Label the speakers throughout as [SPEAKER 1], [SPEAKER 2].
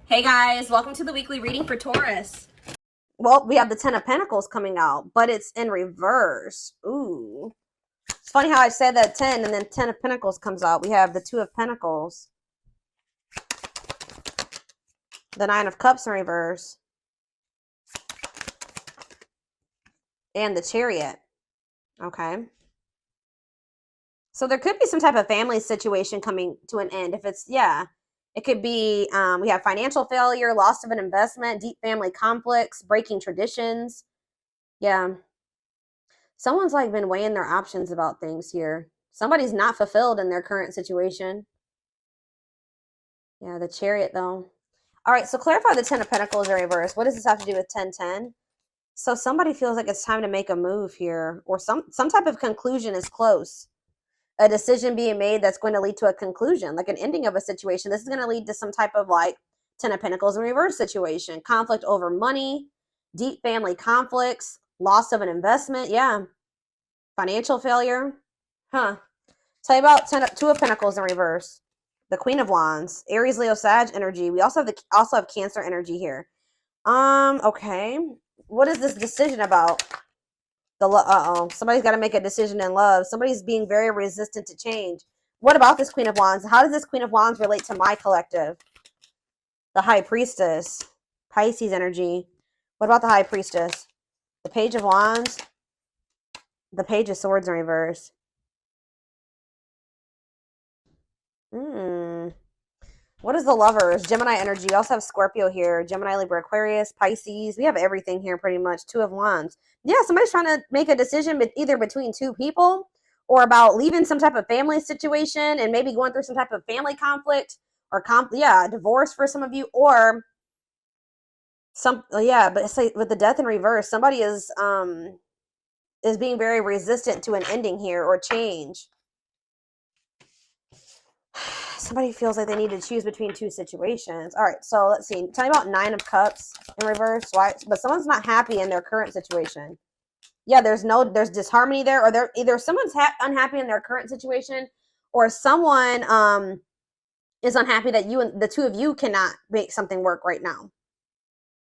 [SPEAKER 1] Hey guys, welcome to the weekly reading for Taurus.
[SPEAKER 2] Well, we have the Ten of Pentacles coming out, but it's in reverse. Ooh. It's funny how I said that 10 and then 10 of Pentacles comes out. We have the Two of Pentacles, the Nine of Cups in reverse, and the Chariot. Okay. So there could be some type of family situation coming to an end. If it's, yeah, it could be, we have financial failure, loss of an investment, deep family conflicts, breaking traditions. Yeah. Someone's like been weighing their options about things here. Somebody's not fulfilled in their current situation. Yeah, the Chariot though. All right, so clarify the Ten of Pentacles in reverse. What does this have to do with 1010? So somebody feels like it's time to make a move here, or some type of conclusion is close. A decision being made that's going to lead to a conclusion, like an ending of a situation. This is going to lead to some type of like Ten of Pentacles in reverse situation. Conflict over money, deep family conflicts, loss of an investment. Yeah. Financial failure. Huh. Tell you about Two of Pentacles in reverse. The Queen of Wands, Aries, Leo, Sag energy. We also have Cancer energy here. Okay. What is this decision about? Somebody's got to make a decision in love. Somebody's being very resistant to change. What about this Queen of Wands? How does this Queen of Wands relate to my collective? The High Priestess, Pisces energy. What about the High Priestess? The Page of Wands, the Page of Swords in reverse. What is the Lovers? Gemini energy. We also have Scorpio here. Gemini, Libra, Aquarius, Pisces. We have everything here pretty much. Two of Wands. Yeah, somebody's trying to make a decision either between two people or about leaving some type of family situation and maybe going through some type of family conflict or divorce for some of you, or but it's like with the Death in reverse, somebody is being very resistant to an ending here or change. Somebody feels like they need to choose between two situations. All right, so let's see. Tell me about Nine of Cups in reverse. Why? But someone's not happy in their current situation. Yeah, there's disharmony there, or either someone's unhappy in their current situation, or someone is unhappy that you and the two of you cannot make something work right now.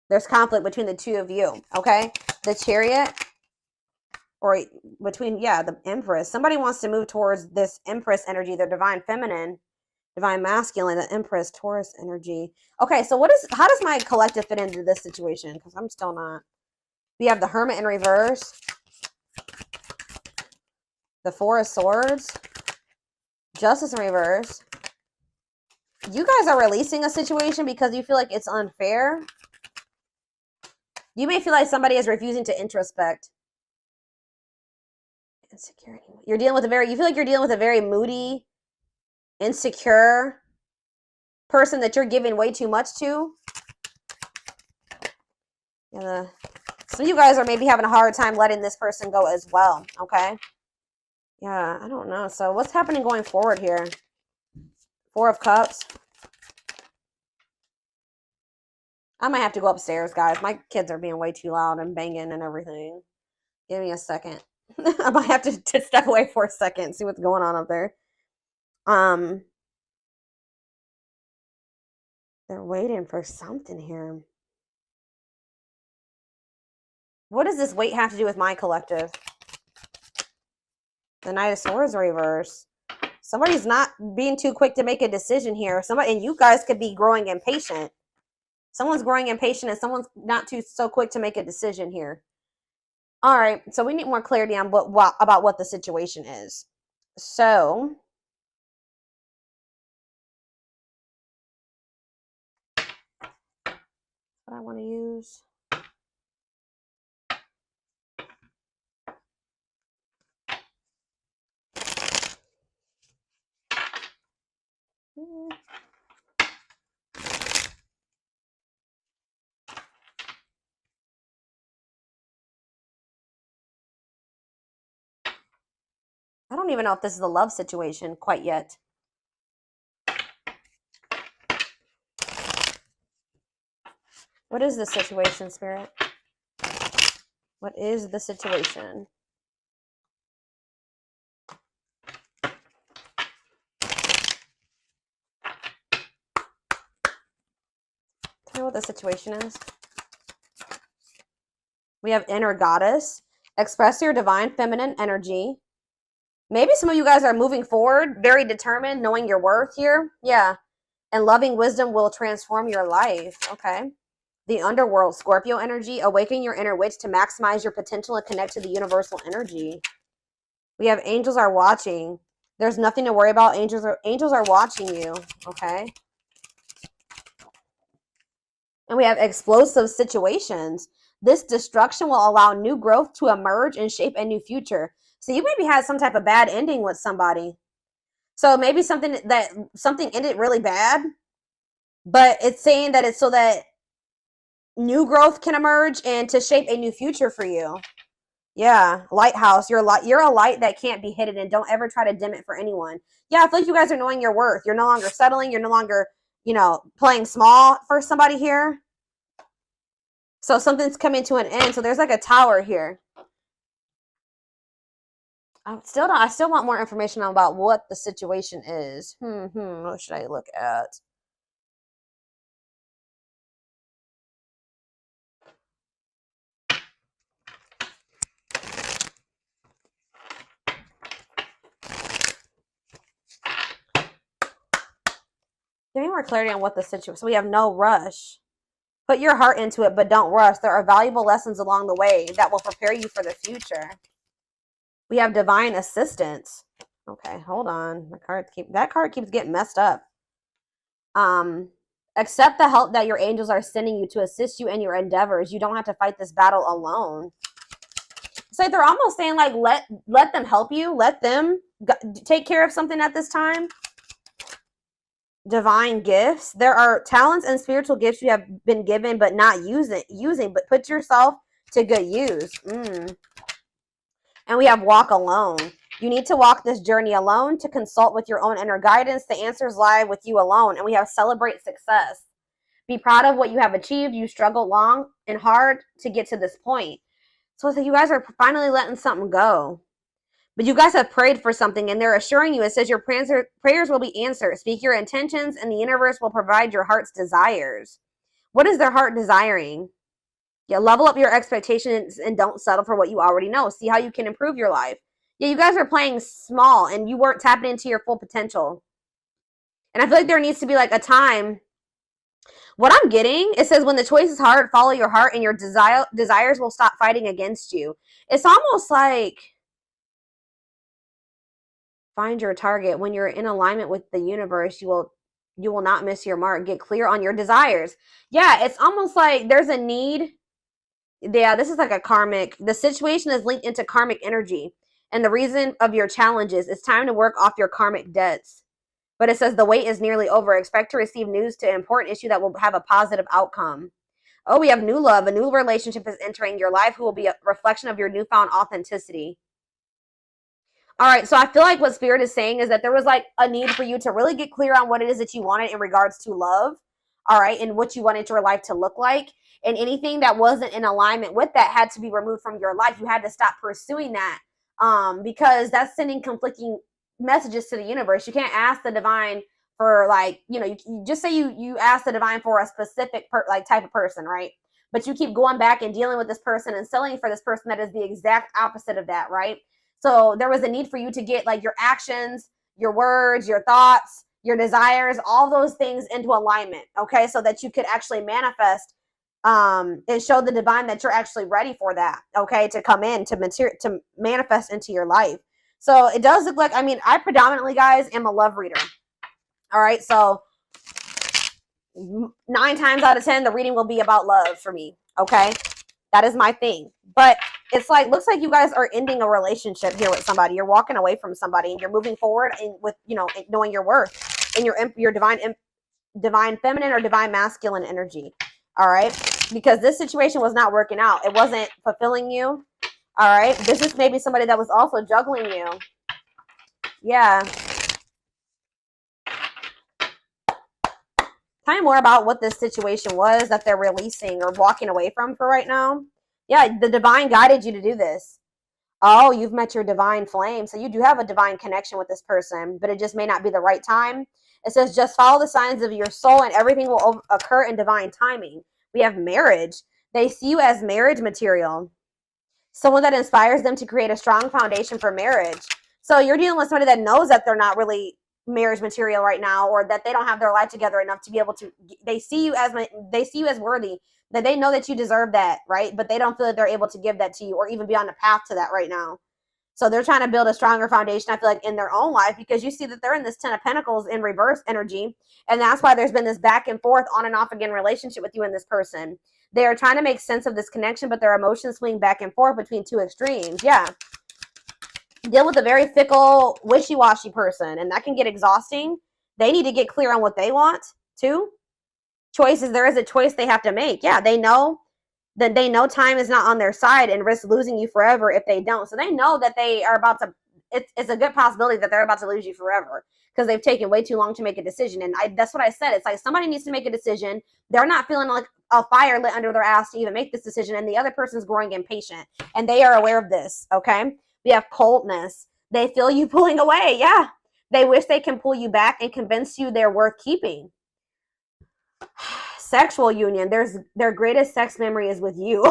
[SPEAKER 2] There's conflict between the two of you. Okay, the Chariot, or between the Empress. Somebody wants to move towards this Empress energy, the divine feminine. Divine masculine, the Empress, Taurus energy. Okay, so how does my collective fit into this situation? Because I'm still not. We have the Hermit in reverse, the Four of Swords, Justice in reverse. You guys are releasing a situation because you feel like it's unfair. You may feel like somebody is refusing to introspect. Insecurity. You feel like you're dealing with a very moody, insecure person that you're giving way too much to. Yeah, some of you guys are maybe having a hard time letting this person go as well, okay? Yeah, I don't know. So what's happening going forward here? Four of Cups. I might have to go upstairs, guys. My kids are being way too loud and banging and everything. Give me a second. I might have to step away for a second and see what's going on up there. They're waiting for something here. What does this wait have to do with my collective? The Knight of Swords reverse. Somebody's not being too quick to make a decision here. And you guys could be growing impatient. Someone's growing impatient and someone's not so quick to make a decision here. All right, so we need more clarity on about what the situation is. So, what I want to use. I don't even know if this is a love situation quite yet. What is the situation, Spirit? What is the situation? You know what the situation is? We have inner goddess. Express your divine feminine energy. Maybe some of you guys are moving forward, very determined, knowing your worth here. Yeah. And loving wisdom will transform your life. Okay. The underworld, Scorpio energy. Awaken your inner witch to maximize your potential and connect to the universal energy. We have angels are watching. There's nothing to worry about. Angels are watching you. Okay. And we have explosive situations. This destruction will allow new growth to emerge and shape a new future. So you maybe had some type of bad ending with somebody. So maybe something ended really bad, but it's saying that it's so that new growth can emerge and to shape a new future for you. Yeah, lighthouse. You're a light that can't be hidden, and don't ever try to dim it for anyone. Yeah, I feel like you guys are knowing your worth. You're no longer settling. You're no longer, playing small for somebody here. So something's coming to an end. So there's like a tower here. I still want more information about what the situation is. What should I look at? Give me more clarity on what the situation. So we have no rush. Put your heart into it, but don't rush. There are valuable lessons along the way that will prepare you for the future. We have divine assistance. Okay, hold on. That card keeps getting messed up. Accept the help that your angels are sending you to assist you in your endeavors. You don't have to fight this battle alone. It's like they're almost saying, like, let them help you. Let them take care of something at this time. Divine gifts. There are talents and spiritual gifts you have been given but not using, but put yourself to good use. And we have walk alone. You need to walk this journey alone to consult with your own inner guidance. The answers lie with you alone. And we have celebrate success. Be proud of what you have achieved. You struggled long and hard to get to this point. So you guys are finally letting something go. But you guys have prayed for something, and they're assuring you, it says your prayers will be answered. Speak your intentions, and the universe will provide your heart's desires. What is their heart desiring? Yeah, level up your expectations and don't settle for what you already know. See how you can improve your life. Yeah, you guys are playing small, and you weren't tapping into your full potential. And I feel like there needs to be like a time. What I'm getting, it says when the choice is hard, follow your heart, and your desires will stop fighting against you. It's almost like find your target. When you're in alignment with the universe, you will not miss your mark. Get clear on your desires. Yeah, it's almost like there's a need. Yeah, this is like a karmic. The situation is linked into karmic energy. And the reason of your challenges, it's time to work off your karmic debts. But it says the wait is nearly over. Expect to receive news to an important issue that will have a positive outcome. Oh, we have new love. A new relationship is entering your life who will be a reflection of your newfound authenticity. All right, so I feel like what Spirit is saying is that there was like a need for you to really get clear on what it is that you wanted in regards to love, all right, and what you wanted your life to look like. And anything that wasn't in alignment with that had to be removed from your life. You had to stop pursuing that because that's sending conflicting messages to the universe. You can't ask the divine for like, you just say you ask the divine for a specific type of person, right? But you keep going back and dealing with this person and selling for this person that is the exact opposite of that, right? So there was a need for you to get like your actions, your words, your thoughts, your desires, all those things into alignment, okay? So that you could actually manifest and show the divine that you're actually ready for that, okay? To come in, to manifest into your life. So it does look like, I predominantly, guys, am a love reader. All right, so 9 times out of 10, the reading will be about love for me, okay? That is my thing. But it's like, looks like you guys are ending a relationship here with somebody. You're walking away from somebody and you're moving forward with, knowing your worth and your divine feminine or divine masculine energy. All right. Because this situation was not working out. It wasn't fulfilling you. All right. This is maybe somebody that was also juggling you. Yeah. Tell me more about what this situation was that they're releasing or walking away from for right now. Yeah, the divine guided you to do this. Oh, you've met your divine flame. So you do have a divine connection with this person, but it just may not be the right time. It says, just follow the signs of your soul and everything will occur in divine timing. We have marriage. They see you as marriage material. Someone that inspires them to create a strong foundation for marriage. So you're dealing with somebody that knows that they're not really marriage material right now, or that they don't have their life together enough to be able to, they see you as worthy, that they know that you deserve that, right? But they don't feel that they're able to give that to you or even be on the path to that right now. So they're trying to build a stronger foundation, I feel like, in their own life, because you see that they're in this 10 of Pentacles in reverse energy. And that's why there's been this back and forth, on and off again relationship with you and this person. They are trying to make sense of this connection, but their emotions swing back and forth between two extremes. Yeah. Deal with a very fickle, wishy-washy person, and that can get exhausting. They need to get clear on what they want, too. Choices, there is a choice they have to make. Yeah, they know that time is not on their side and risk losing you forever if they don't. So they know that they are about to, it's a good possibility that they're about to lose you forever because they've taken way too long to make a decision. And that's what I said. It's like somebody needs to make a decision. They're not feeling like a fire lit under their ass to even make this decision. And the other person's growing impatient. And they are aware of this, okay? We have coldness. They feel you pulling away. Yeah. They wish they can pull you back and convince you they're worth keeping. Sexual union. Their greatest sex memory is with you.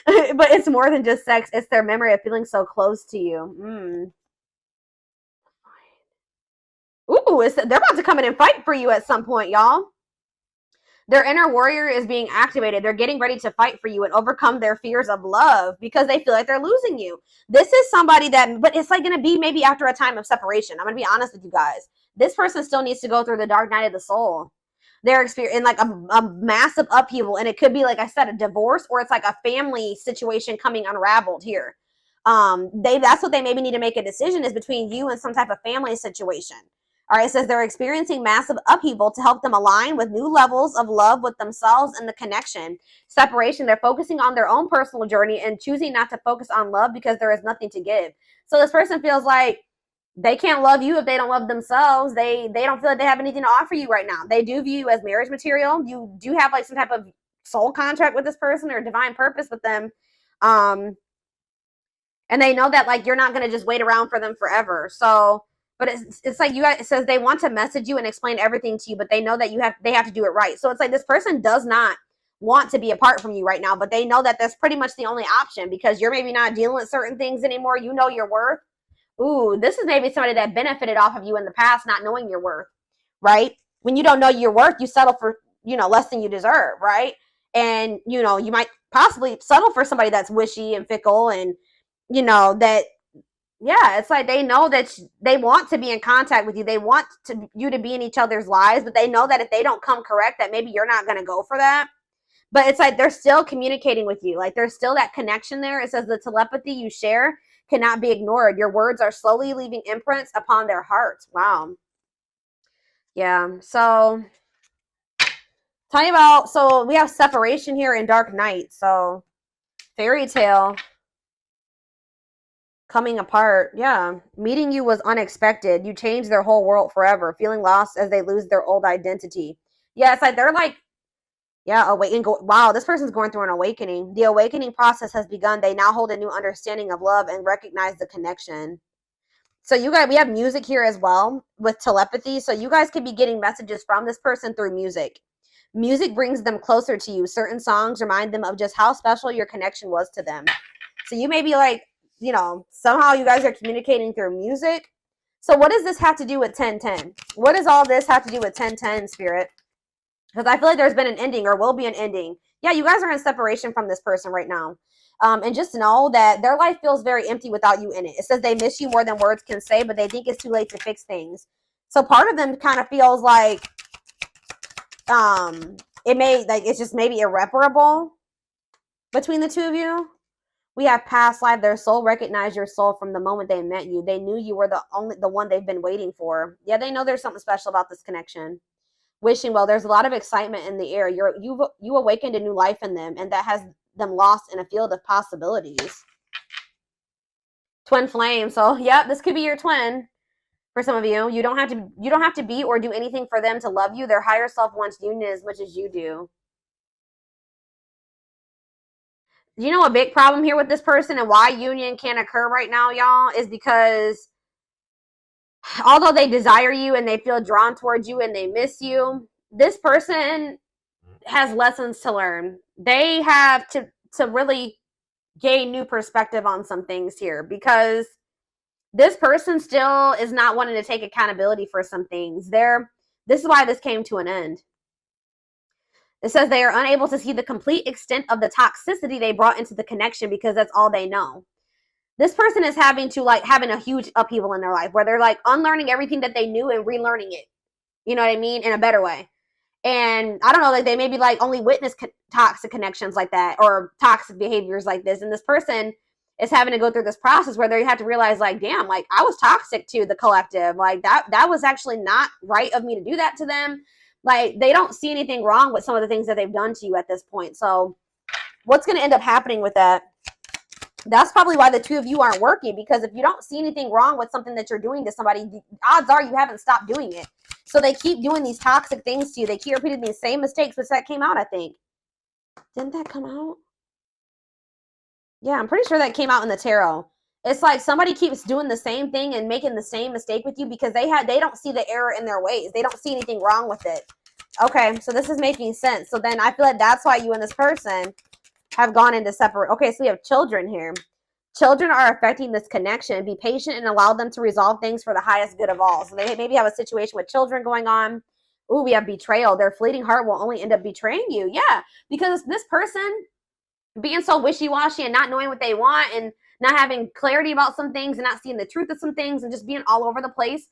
[SPEAKER 2] But it's more than just sex. It's their memory of feeling so close to you. Ooh, they're about to come in and fight for you at some point, y'all. Their inner warrior is being activated. They're getting ready to fight for you and overcome their fears of love because they feel like they're losing you. This is somebody that, but it's like going to be maybe after a time of separation. I'm going to be honest with you guys. This person still needs to go through the dark night of the soul. They're experiencing like a massive upheaval, and it could be, like I said, a divorce, or it's like a family situation coming unraveled here. That's what they maybe need to make a decision, is between you and some type of family situation. All right, it says they're experiencing massive upheaval to help them align with new levels of love with themselves and the connection. Separation, they're focusing on their own personal journey and choosing not to focus on love because there is nothing to give. So this person feels like they can't love you if they don't love themselves. They don't feel like they have anything to offer you right now. They do view you as marriage material. You do have like some type of soul contract with this person or divine purpose with them. And they know that like you're not going to just wait around for them forever. So, but it's like you guys, it says they want to message you and explain everything to you, but they know that they have to do it right. So it's like this person does not want to be apart from you right now, but they know that that's pretty much the only option because you're maybe not dealing with certain things anymore. You know your worth. Ooh, this is maybe somebody that benefited off of you in the past, not knowing your worth, right? When you don't know your worth, you settle for, less than you deserve, right? And, you might possibly settle for somebody that's wishy and fickle and, that, yeah, it's like they know that they want to be in contact with you. They want you to be in each other's lives, but they know that if they don't come correct, that maybe you're not going to go for that. But it's like they're still communicating with you. Like there's still that connection there. It says the telepathy you share cannot be ignored. Your words are slowly leaving imprints upon their hearts. Wow. Yeah. So tell you about, so we have separation here in Dark Night. So fairy tale coming apart. Yeah. Meeting you was unexpected. You changed their whole world forever. Feeling lost as they lose their old identity. Yeah. It's like they're like, yeah, wow, this person's going through an awakening. The awakening process has begun. They now hold a new understanding of love and recognize the connection. So we have music here as well with telepathy. So you guys could be getting messages from this person through music. Music brings them closer to you. Certain songs remind them of just how special your connection was to them. So you may be like, somehow you guys are communicating through music. So what does this have to do with 1010? What does all this have to do with 1010, Spirit? Because I feel like there's been an ending or will be an ending. Yeah, you guys are in separation from this person right now. And just know that their life feels very empty without you in it. It says they miss you more than words can say, but they think it's too late to fix things. So part of them kind of feels like it's just maybe irreparable between the two of you. We have past life. Their soul recognized your soul from the moment they met you. They knew you were the one they've been waiting for. Yeah, they know there's something special about this connection. Wishing well, there's a lot of excitement in the air. You awakened a new life in them, and that has them lost in a field of possibilities. Twin flame. So yeah, this could be your twin for some of you. You don't have to be or do anything for them to love you. Their higher self wants union as much as you do. You know a big problem here with this person and why union can't occur right now, y'all, is because although they desire you and they feel drawn towards you and they miss you, this person has lessons to learn. They have to really gain new perspective on some things here, because this person still is not wanting to take accountability for some things. This is why this came to an end. It says they are unable to see the complete extent of the toxicity they brought into the connection because that's all they know. This person is having a huge upheaval in their life where they're like unlearning everything that they knew and relearning it. You know what I mean? In a better way. And I don't know, like they maybe like only witness toxic connections like that or toxic behaviors like this. And this person is having to go through this process where they have to realize like, damn, like I was toxic to the collective. Like that was actually not right of me to do that to them. Like they don't see anything wrong with some of the things that they've done to you at this point. So what's going to end up happening with that? That's probably why the two of you aren't working, because if you don't see anything wrong with something that you're doing to somebody, the odds are you haven't stopped doing it. So they keep doing these toxic things to you. They keep repeating these same mistakes, which that came out, I think. Didn't that come out? Yeah, I'm pretty sure that came out in the tarot. It's like somebody keeps doing the same thing and making the same mistake with you because they don't see the error in their ways. They don't see anything wrong with it. Okay, so this is making sense. So then I feel like that's why you and this person have gone into separate. Okay, so we have children here. Children are affecting this connection. Be patient and allow them to resolve things for the highest good of all. So they maybe have a situation with children going on. Ooh, we have betrayal. Their fleeting heart will only end up betraying you. Yeah, because this person being so wishy-washy and not knowing what they want and not having clarity about some things and not seeing the truth of some things and just being all over the place.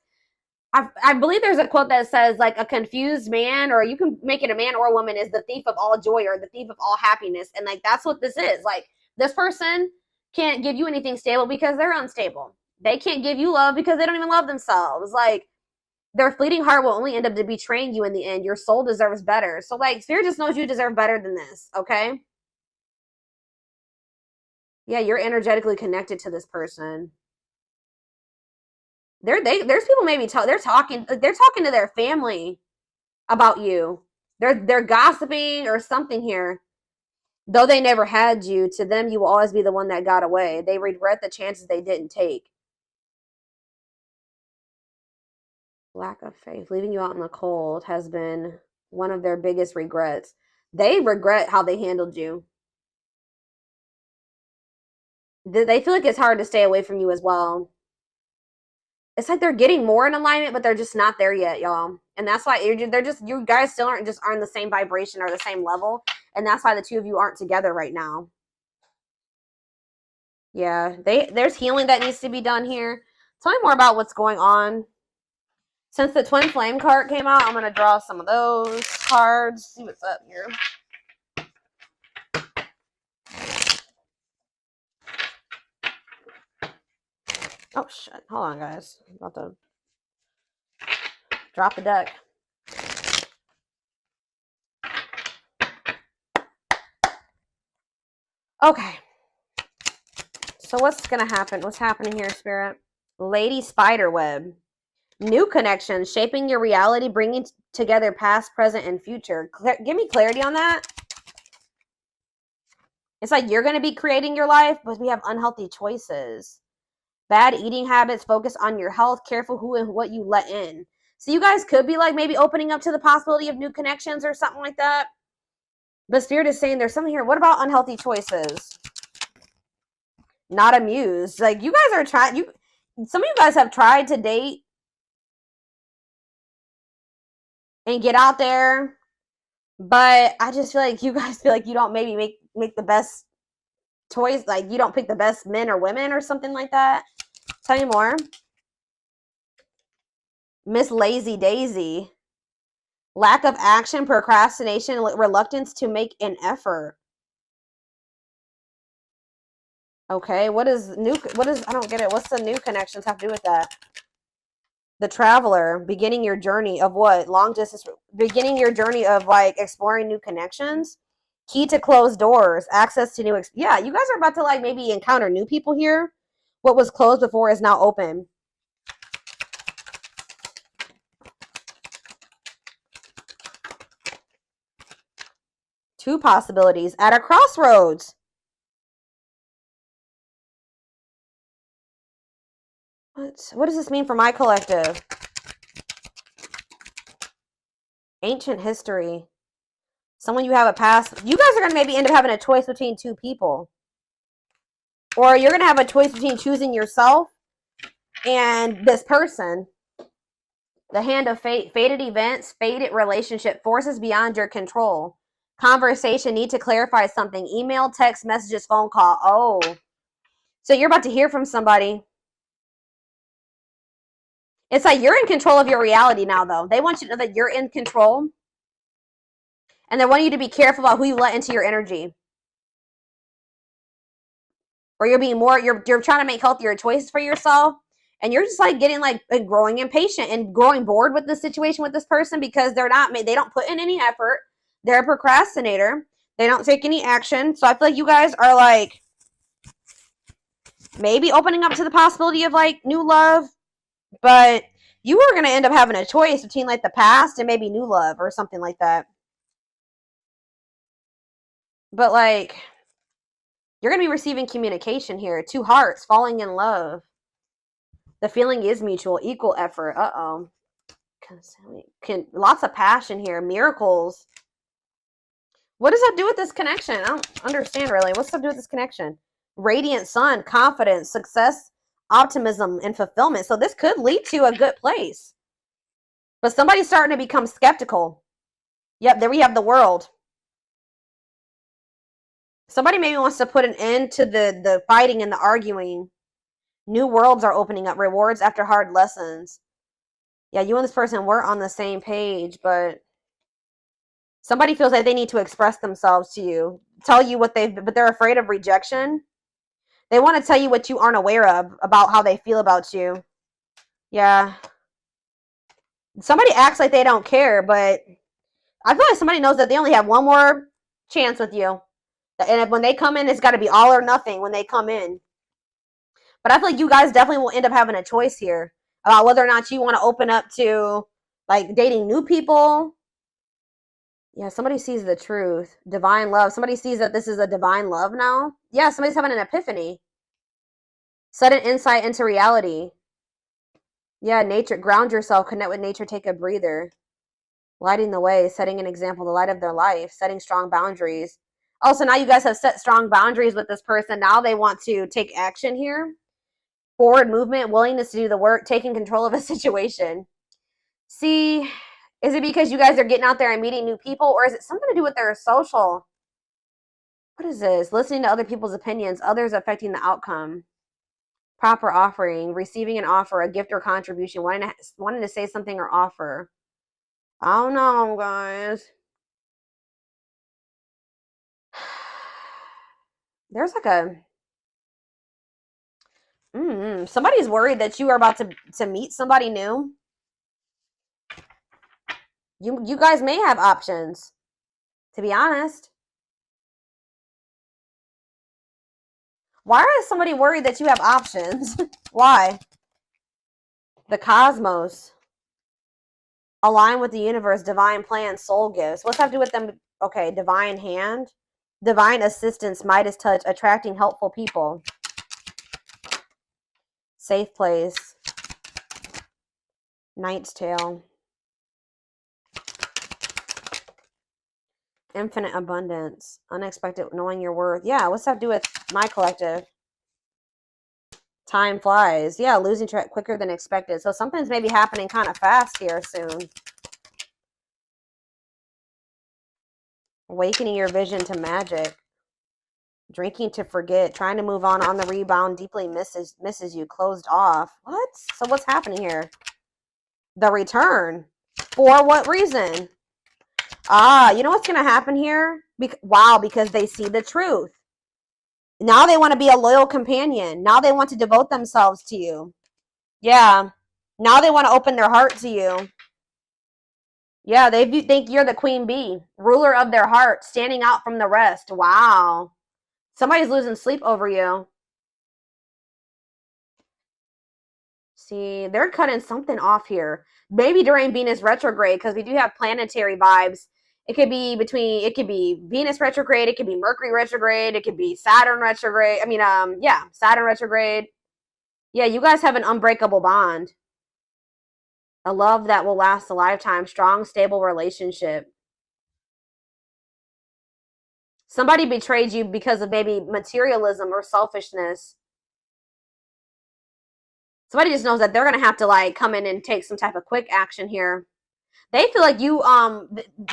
[SPEAKER 2] I believe there's a quote that says like a confused man, or you can make it a man or a woman, is the thief of all joy or the thief of all happiness. And like that's what this is. Like this person can't give you anything stable because they're unstable. They can't give you love because they don't even love themselves. Like their fleeting heart will only end up betraying you in the end. Your soul deserves better. So like Spirit just knows you deserve better than this, okay? Yeah, you're energetically connected to this person. There's people maybe they're talking to their family about you. They're gossiping or something here. Though they never had you, to them you will always be the one that got away. They regret the chances they didn't take. Lack of faith, leaving you out in the cold, has been one of their biggest regrets. They regret how they handled you. They feel like it's hard to stay away from you as well. It's like they're getting more in alignment, but they're just not there yet, y'all. And that's why you guys still aren't the same vibration or the same level. And that's why the two of you aren't together right now. Yeah, there's healing that needs to be done here. Tell me more about what's going on. Since the Twin Flame card came out, I'm going to draw some of those cards. See what's up here. Oh, shit. Hold on, guys. I'm about to drop the deck. Okay. So what's going to happen? What's happening here, Spirit? Lady Spiderweb. New connections, shaping your reality, bringing together past, present, and future. Give me clarity on that. It's like you're going to be creating your life, but we have unhealthy choices. Bad eating habits, focus on your health, careful who and what you let in. So you guys could be like maybe opening up to the possibility of new connections or something like that. But Spirit is saying there's something here. What about unhealthy choices? Not amused. Like you guys are trying, some of you guys have tried to date and get out there, but I just feel like you guys feel like you don't maybe make the best choice. Like you don't pick the best men or women or something like that. Tell me more. Miss Lazy Daisy. Lack of action, procrastination, reluctance to make an effort. Okay, I don't get it. What's the new connections have to do with that? The Traveler, beginning your journey of what? Long distance, beginning your journey of like exploring new connections. Key to closed doors, access to new, yeah, you guys are about to like maybe encounter new people here. What was closed before is now open. Two possibilities at a crossroads. What does this mean for my collective? Ancient history. Someone you have a past. You guys are going to maybe end up having a choice between two people. Or you're going to have a choice between choosing yourself and this person. The hand of fate. Fated events, fated relationship, forces beyond your control. Conversation, need to clarify something. Email, text, messages, phone call. Oh. So you're about to hear from somebody. It's like you're in control of your reality now, though. They want you to know that you're in control. And they want you to be careful about who you let into your energy. Or you're being more, you're trying to make healthier choices for yourself. And you're just like getting like growing impatient and growing bored with the situation with this person because they don't put in any effort. They're a procrastinator. They don't take any action. So I feel like you guys are like maybe opening up to the possibility of like new love. But you are going to end up having a choice between like the past and maybe new love or something like that. But like, you're going to be receiving communication here. Two hearts falling in love. The feeling is mutual, equal effort. Uh-oh. Lots of passion here. Miracles. What does that do with this connection? I don't understand really. What's that do with this connection? Radiant sun, confidence, success, optimism, and fulfillment. So this could lead to a good place. But somebody's starting to become skeptical. Yep, there we have the world. Somebody maybe wants to put an end to the fighting and the arguing. New worlds are opening up. Rewards after hard lessons. Yeah, you and this person were on the same page, but somebody feels like they need to express themselves to you. Tell you what but they're afraid of rejection. They want to tell you what you aren't aware of about how they feel about you. Yeah. Somebody acts like they don't care, but I feel like somebody knows that they only have one more chance with you. And when they come in, it's got to be all or nothing when they come in. But I feel like you guys definitely will end up having a choice here about whether or not you want to open up to like dating new people. Yeah, somebody sees the truth. Divine love. Somebody sees that this is a divine love now. Yeah, somebody's having an epiphany. Sudden insight into reality. Yeah, nature. Ground yourself. Connect with nature. Take a breather. Lighting the way. Setting an example. The light of their life. Setting strong boundaries. Oh, so now you guys have set strong boundaries with this person. Now they want to take action here. Forward movement. Willingness to do the work. Taking control of a situation. See, is it because you guys are getting out there and meeting new people? Or is it something to do with their social? What is this? Listening to other people's opinions. Others affecting the outcome. Proper offering. Receiving an offer. A gift or contribution. Wanting to say something or offer. I don't know, guys. There's like a... somebody's worried that you are about to meet somebody new. You guys may have options, to be honest. Why is somebody worried that you have options? Why? The cosmos. Align with the universe, divine plan, soul gifts. What's that have to do with them? Okay, divine hand. Divine assistance, Midas touch, attracting helpful people. Safe place. Knight's tale. Infinite abundance. Unexpected, knowing your worth. Yeah, what's that have to do with my collective? Time flies. Yeah, losing track quicker than expected. So something's maybe happening kind of fast here soon. Awakening your vision to magic. Drinking to forget. Trying to move on the rebound. Deeply misses you. Closed off. What? So what's happening here? The return. For what reason? Ah, you know what's going to happen here? Wow, because they see the truth. Now they want to be a loyal companion. Now they want to devote themselves to you. Yeah. Now they want to open their heart to you. Yeah, they think you're the queen bee. Ruler of their heart. Standing out from the rest. Wow. Somebody's losing sleep over you. See, they're cutting something off here. Maybe during Venus retrograde, because we do have planetary vibes. It could be Venus retrograde. It could be Mercury retrograde. It could be Saturn retrograde. Saturn retrograde. Yeah, you guys have an unbreakable bond. A love that will last a lifetime. Strong, stable relationship. Somebody betrayed you because of maybe materialism or selfishness. Somebody just knows that they're going to have to like come in and take some type of quick action here. They feel like you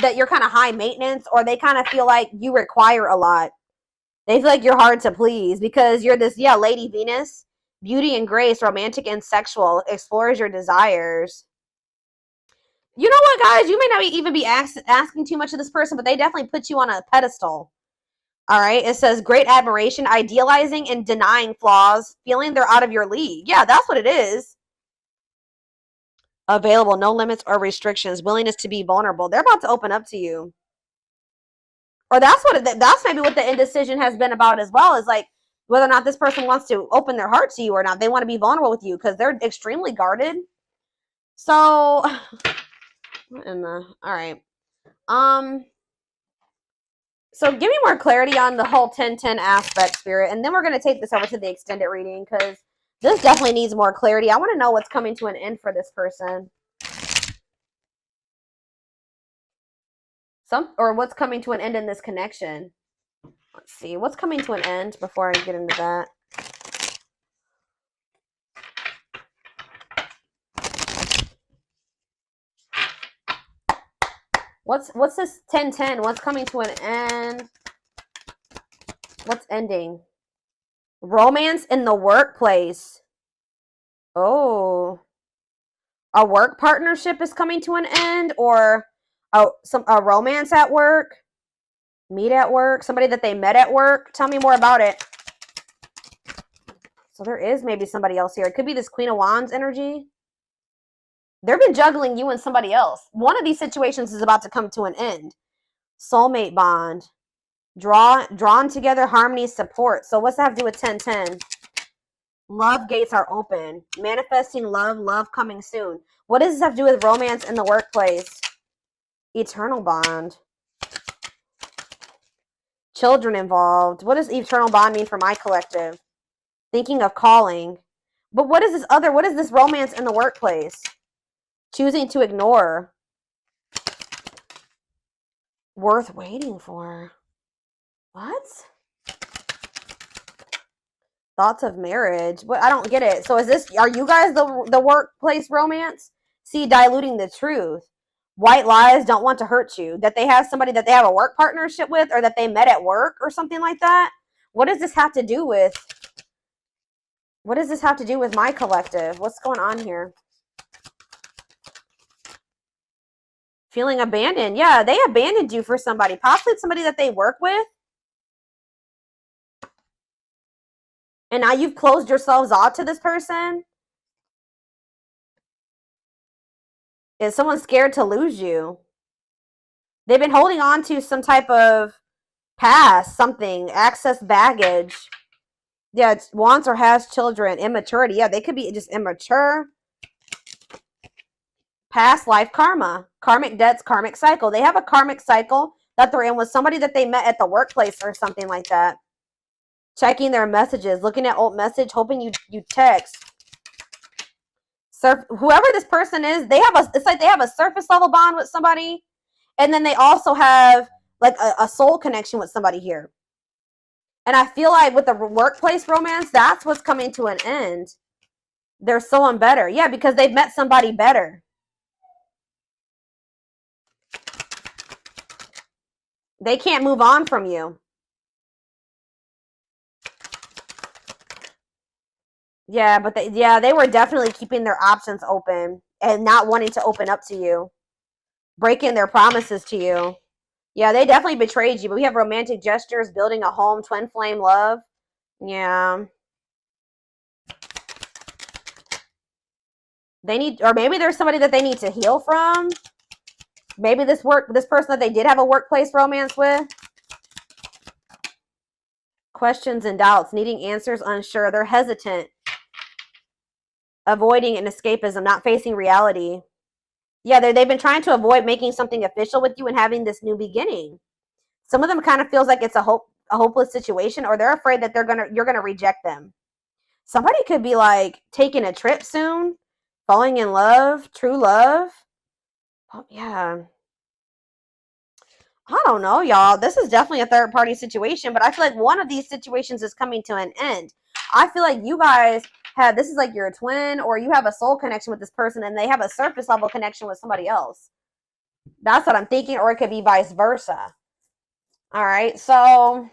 [SPEAKER 2] that you're kind of high maintenance, or they kind of feel like you require a lot. They feel like you're hard to please because you're this, yeah, Lady Venus, beauty and grace, romantic and sexual, explores your desires. You know what, guys? You may not even be asking too much of this person, but they definitely put you on a pedestal. All right. It says great admiration, idealizing and denying flaws, feeling they're out of your league. Yeah, that's what it is. Available, no limits or restrictions, willingness to be vulnerable. They're about to open up to you. Or that's maybe what the indecision has been about as well, is like whether or not this person wants to open their heart to you or not. They want to be vulnerable with you because they're extremely guarded. So, all right. So give me more clarity on the whole 10-10 aspect, Spirit, and then we're going to take this over to the extended reading because this definitely needs more clarity. I want to know what's coming to an end for this person. Or what's coming to an end in this connection. Let's see. What's coming to an end before I get into that? What's this 10-10? What's coming to an end? What's ending? Romance in the workplace. Oh. A work partnership is coming to an end, or a romance at work? Meet at work? Somebody that they met at work? Tell me more about it. So there is maybe somebody else here. It could be this Queen of Wands energy. They've been juggling you and somebody else. One of these situations is about to come to an end. Soulmate bond. Drawn together, harmony, support. So what's that have to do with 10-10? Love gates are open. Manifesting love coming soon. What does this have to do with romance in the workplace? Eternal bond. Children involved. What does eternal bond mean for my collective? Thinking of calling. But what is this romance in the workplace? Choosing to ignore. Worth waiting for. What? Thoughts of marriage. What? I don't get it. So are you guys the workplace romance? See, diluting the truth. White lies, don't want to hurt you. That they have somebody that they have a work partnership with, or that they met at work or something like that. What does this have to do with? What does this have to do with my collective? What's going on here? Feeling abandoned. Yeah, they abandoned you for somebody. Possibly somebody that they work with. And now you've closed yourselves off to this person. Is someone scared to lose you? They've been holding on to some type of past, something, access baggage. Yeah, it's wants or has children, immaturity. Yeah, they could be just immature. Past life karma, karmic debts, karmic cycle. They have a karmic cycle that they're in with somebody that they met at the workplace or something like that. Checking their messages, looking at old message, hoping you text. Whoever this person is, it's like they have a surface level bond with somebody, and then they also have like a soul connection with somebody here. And I feel like with the workplace romance, that's what's coming to an end. They're someone better. Yeah, because they've met somebody better. They can't move on from you. Yeah, but they were definitely keeping their options open and not wanting to open up to you. Breaking their promises to you. Yeah, they definitely betrayed you. But we have romantic gestures, building a home, twin flame love. Yeah. Or maybe there's somebody that they need to heal from. Maybe this person that they did have a workplace romance with. Questions and doubts, needing answers, unsure. They're hesitant. Avoiding an escapism, not facing reality. Yeah, they've been trying to avoid making something official with you and having this new beginning. Some of them kind of feels like it's a hopeless situation, or they're afraid that you're gonna reject them. Somebody could be like taking a trip soon, falling in love, true love. Oh, yeah. I don't know, y'all. This is definitely a third party situation, but I feel like one of these situations is coming to an end. I feel like you guys have, this is like your twin, or you have a soul connection with this person and they have a surface level connection with somebody else. That's what I'm thinking, or it could be vice versa. All right, so